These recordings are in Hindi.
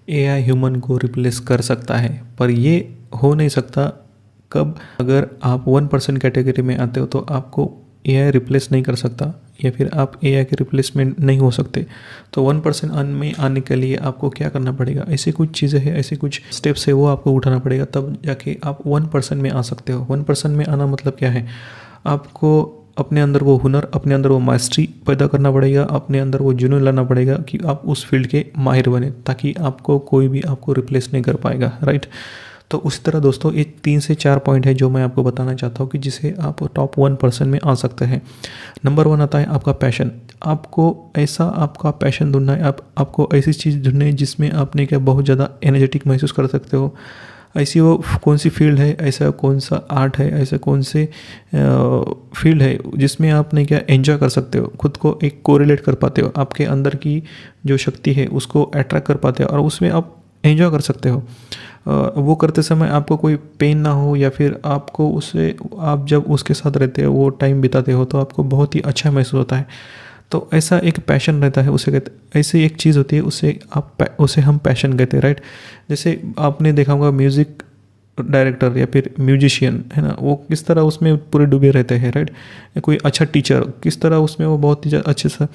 एआई ह्यूमन को रिप्लेस कर सकता है, पर ये हो नहीं सकता कब, अगर आप 1% कैटेगरी में आते हो तो आपको एआई रिप्लेस नहीं कर सकता, या फिर आप एआई के रिप्लेसमेंट नहीं हो सकते। तो 1% में आने के लिए आपको क्या करना पड़ेगा, ऐसी कुछ चीज़ें हैं, ऐसे कुछ स्टेप्स है, वो आपको उठाना पड़ेगा, तब जाके आप 1% में आ सकते हो। 1% में आना मतलब क्या है, आपको अपने अंदर वो हुनर, अपने अंदर वो मास्टरी पैदा करना पड़ेगा, अपने अंदर वो जुनून लाना पड़ेगा कि आप उस फील्ड के माहिर बने, ताकि आपको कोई भी आपको रिप्लेस नहीं कर पाएगा, राइट। तो उसी तरह दोस्तों ये 3 से 4 पॉइंट है जो मैं आपको बताना चाहता हूँ कि जिसे आप टॉप 1% में आ सकते हैं। नंबर 1 आता है आपका पैशन। आपको ऐसा आपका पैशन ढूंढना है, आपको ऐसी चीज़ ढूंढनी है जिसमें आपने क्या बहुत ज़्यादा एनर्जेटिक महसूस कर सकते हो। ऐसी वो कौन सी फील्ड है, ऐसा कौन सा आर्ट है, ऐसा कौन से फील्ड है जिसमें आपने क्या एंजॉय कर सकते हो, खुद को एक कोरिलेट कर पाते हो, आपके अंदर की जो शक्ति है उसको अट्रैक्ट कर पाते हो और उसमें आप एंजॉय कर सकते हो। वो करते समय आपको कोई पेन ना हो, या फिर आपको उसे, आप जब उसके साथ रहते हो, वो टाइम बिताते हो, तो आपको बहुत ही अच्छा महसूस होता है। तो ऐसा एक पैशन रहता है, उसे कहते, ऐसी एक चीज़ होती है, उसे हम पैशन कहते हैं, राइट। जैसे आपने देखा होगा म्यूज़िक डायरेक्टर या फिर म्यूजिशियन है ना, वो किस तरह उसमें पूरे डूबे रहते हैं, राइट। कोई अच्छा टीचर किस तरह उसमें वो बहुत ही अच्छे से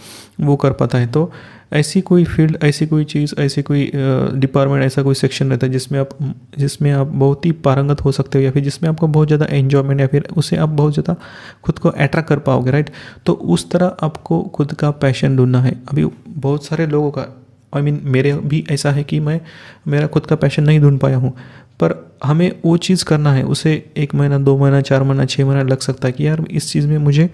वो कर पाता है। तो ऐसी कोई फील्ड, ऐसी कोई चीज़, ऐसी कोई डिपार्टमेंट, ऐसा कोई सेक्शन रहता है जिसमें आप बहुत ही पारंगत हो सकते हो, या फिर जिसमें आपको बहुत ज़्यादा एन्जॉयमेंट, या फिर उससे आप बहुत ज़्यादा खुद को अट्रैक्ट कर पाओगे, राइट। तो उस तरह आपको खुद का पैशन ढूंढना है। अभी बहुत सारे लोगों का, मेरे भी ऐसा है कि मैं मेरा खुद का पैशन नहीं ढूंढ पाया हूँ, पर हमें वो चीज़ करना है। उसे 1 महीना, 2 महीना, 4 महीना, 6 महीना लग सकता है कि यार इस चीज़ में मुझे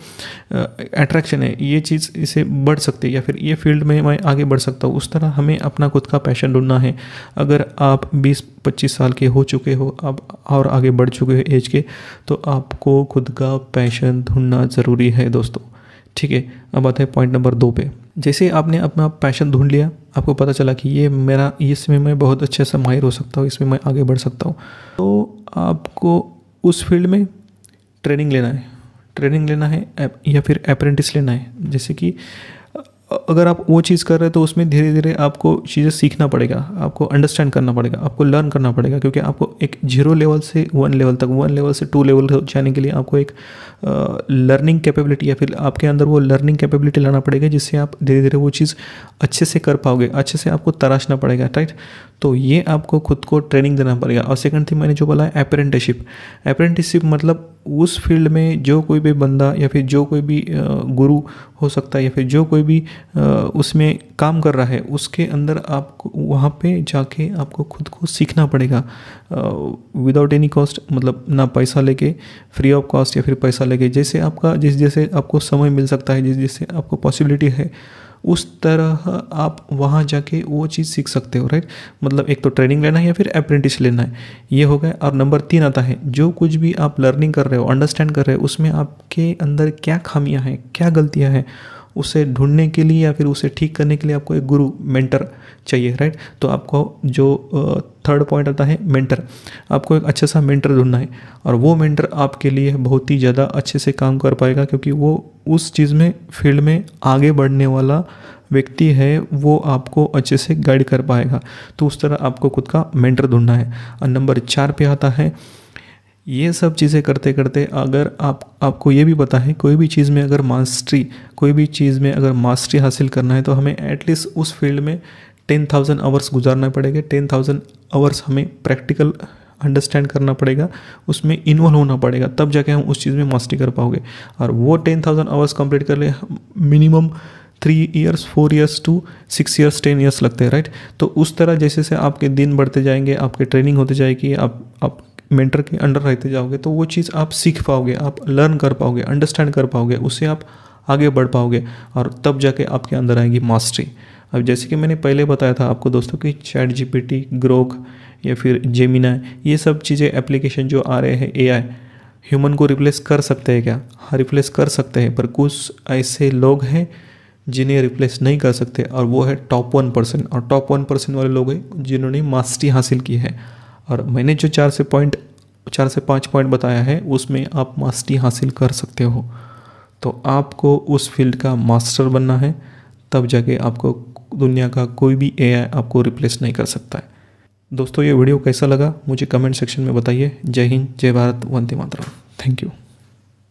अट्रैक्शन है, ये चीज़ इसे बढ़ सकती है, या फिर ये फील्ड में मैं आगे बढ़ सकता हूँ। उस तरह हमें अपना खुद का पैशन ढूंढना है। अगर आप 20-25 साल के हो चुके हो अब और आगे बढ़ चुके हो एज के, तो आपको खुद का पैशन ढूंढना ज़रूरी है दोस्तों, ठीक है। अब आते हैं पॉइंट नंबर 2 पे। जैसे आपने अपना पैशन ढूंढ लिया, आपको पता चला कि ये मेरा, इसमें मैं बहुत अच्छे से माहिर हो सकता हूँ, इसमें मैं आगे बढ़ सकता हूँ, तो आपको उस फील्ड में ट्रेनिंग लेना है या फिर अप्रेंटिस लेना है। जैसे कि अगर आप वो चीज़ कर रहे हैं तो उसमें धीरे धीरे आपको चीज़ें सीखना पड़ेगा, आपको अंडरस्टैंड करना पड़ेगा, आपको लर्न करना पड़ेगा, क्योंकि आपको एक 0 लेवल से 1 लेवल तक, 1 लेवल से 2 लेवल जाने के लिए आपको एक लर्निंग कैपेबिलिटी, या फिर आपके अंदर वो लर्निंग कैपेबिलिटी लाना पड़ेगा, जिससे आप धीरे धीरे वो चीज़ अच्छे से कर पाओगे, अच्छे से आपको तराशना पड़ेगा, राइट। तो ये आपको खुद को ट्रेनिंग देना पड़ेगा। और सेकंड थिंग मैंने जो बोला है अप्रेंटिसशिप मतलब उस फील्ड में जो कोई भी बंदा, या फिर जो कोई भी गुरु हो सकता है, या फिर जो कोई भी उसमें काम कर रहा है, उसके अंदर आपको वहाँ पे जाके आपको खुद को सीखना पड़ेगा विदाउट एनी कॉस्ट, मतलब ना पैसा लेके, फ्री ऑफ कॉस्ट, या फिर पैसा लेके, जैसे आपको समय मिल सकता है, जैसे आपको पॉसिबिलिटी है, उस तरह आप वहाँ जाके वो चीज़ सीख सकते हो, राइट। मतलब एक तो ट्रेनिंग लेना है या फिर अप्रेंटिस लेना है, ये हो गया। और नंबर 3 आता है, जो कुछ भी आप लर्निंग कर रहे हो, अंडरस्टैंड कर रहे हो, उसमें आपके अंदर क्या खामियां हैं, क्या गलतियां हैं, उसे ढूंढने के लिए या फिर उसे ठीक करने के लिए आपको एक गुरु, मेंटर चाहिए, राइट। तो आपको जो थर्ड पॉइंट आता है मेंटर, आपको एक अच्छा सा मेंटर ढूंढना है, और वो मेंटर आपके लिए बहुत ही ज़्यादा अच्छे से काम कर पाएगा, क्योंकि वो उस चीज़ में, फील्ड में आगे बढ़ने वाला व्यक्ति है, वो आपको अच्छे से गाइड कर पाएगा। तो उस तरह आपको खुद का मेंटर ढूंढना है। और नंबर 4 पे आता है, ये सब चीज़ें करते करते अगर आपको ये भी पता है, कोई भी चीज़ में अगर मास्टरी हासिल करना है, तो हमें एटलीस्ट उस फील्ड में 10,000 आवर्स गुजारना पड़ेगा। 10,000 आवर्स हमें प्रैक्टिकल अंडरस्टैंड करना पड़ेगा, उसमें इन्वॉल्व होना पड़ेगा, तब जाके हम उस चीज़ में मास्टरी कर पाओगे। और वो 10,000 आवर्स कंप्लीट कर ले minimum 3 years, 4 years to 6 years, 10 years लगते हैं, राइट। तो उस तरह जैसे से आपके दिन बढ़ते जाएंगे, आपकी ट्रेनिंग होती जाएगी, आप मेंटर के अंडर रहते जाओगे, तो वो चीज़ आप सीख पाओगे, आप लर्न कर पाओगे, अंडरस्टैंड कर पाओगे, उससे आप आगे बढ़ पाओगे, और तब जाके आपके अंदर आएगी मास्टरी। अब जैसे कि मैंने पहले बताया था आपको दोस्तों कि ChatGPT, ग्रोक या फिर जेमिनी, ये सब चीज़ें एप्लीकेशन जो आ रहे हैं AI, ह्यूमन को रिप्लेस कर सकते हैं क्या? हाँ, रिप्लेस कर सकते हैं, पर कुछ ऐसे लोग हैं जिन्हें रिप्लेस नहीं कर सकते, और वो है टॉप 1%। और टॉप 1% वाले लोग हैं जिन्होंने मास्टरी हासिल की है। और मैंने जो 4 से 5 पॉइंट बताया है, उसमें आप मास्टरी हासिल कर सकते हो। तो आपको उस फील्ड का मास्टर बनना है, तब जाके आपको दुनिया का कोई भी एआई आपको रिप्लेस नहीं कर सकता है। दोस्तों ये वीडियो कैसा लगा मुझे कमेंट सेक्शन में बताइए। जय हिंद, जय भारत, वंदे मातरम। Thank you.